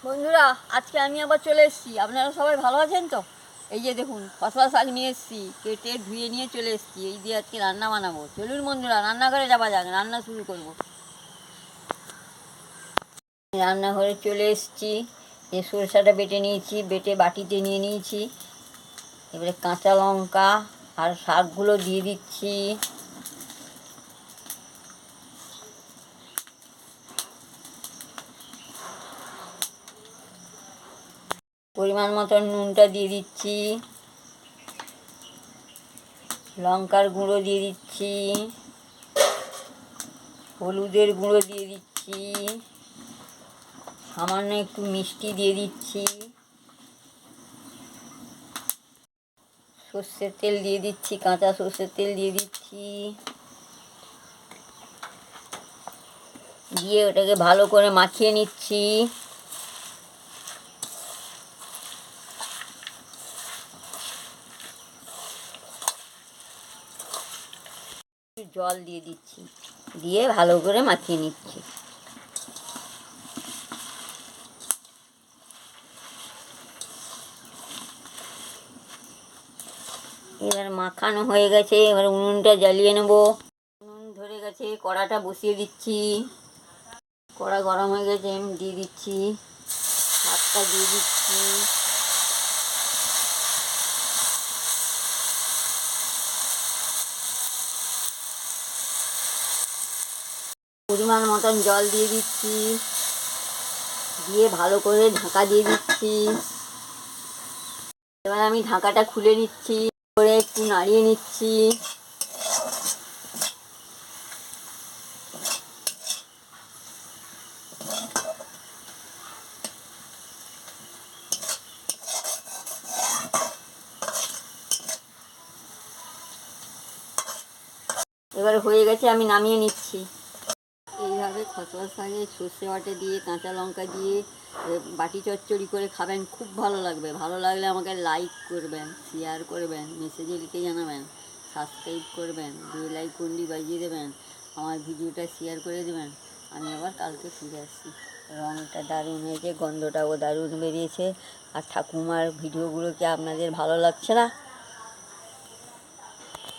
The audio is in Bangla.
বন্ধুরা, আজকে আমি আবার চলে এসেছি। আপনারা সবাই ভালো আছেন তো? এই যে দেখুন, খসলা শাক নিয়ে এসেছি, কেটে ধুয়ে নিয়ে চলে এসেছি। এই দিয়ে আজকে রান্না বানাবো। চলুন বন্ধুরা, রান্নাঘরে যাওয়া যাক, রান্না শুরু করব। রান্নাঘরে চলে এসেছি। এই সরষাটা বেটে নিয়েছি, বেটে বাটিতে নিয়ে নিয়েছি। এবারে কাঁচা লঙ্কা আর শাকগুলো দিয়ে দিচ্ছি। পরিমাণ মতন নুনটা দিয়ে দিচ্ছি, লঙ্কার গুঁড়ো দিয়ে দিচ্ছি, হলুদের গুঁড়ো দিয়ে দিচ্ছি, সামান্য একটু মিষ্টি দিয়ে দিচ্ছি, সর্ষের তেল দিয়ে দিচ্ছি, কাঁচা সর্ষের তেল দিয়ে দিচ্ছি, দিয়ে ওটাকে ভালো করে মাখিয়ে নিচ্ছি। জল দিয়ে দিচ্ছি, দিয়ে ভালো করে মাখিয়ে নিচ্ছি। এবার মাখানো হয়ে গেছে, এবার উনুনটা জ্বালিয়ে নেব। উনুন ধরে গেছে, কড়াটা বসিয়ে দিচ্ছি। কড়া গরম হয়ে গেছে, আমি দিয়ে দিচ্ছি, ভাতটা দিয়ে দিচ্ছি। পরিমাণ মতন জল দিয়ে দিচ্ছি, দিয়ে ভালো করে ঢাকা দিয়ে দিচ্ছি। এবার আমি ঢাকাটা খুলে নিচ্ছি, করে একটু নাড়িয়ে নিচ্ছি। এবার হয়ে গেছে, আমি নামিয়ে নিচ্ছি। এইভাবে খসলা শাকে সর্ষে বাটা দিয়ে কাঁচা লঙ্কা দিয়ে বাটি চচ্চড়ি করে খাবেন, খুব ভালো লাগবে। ভালো লাগলে আমাকে লাইক করবেন, শেয়ার করবেন, মেসেজে লিখে জানাবেন, সাবস্ক্রাইব করবেন, বেল আইকনটি বাজিয়ে দেবেন, আমার ভিডিওটা শেয়ার করে দেবেন। আমি আবার কালকে ফিরে আসছি। রঙটা দারুণ হয়েছে, গন্ধটাও দারুণ বেরিয়েছে। আর ঠাকুমার ভিডিওগুলো কি আপনাদের ভালো লাগছে না?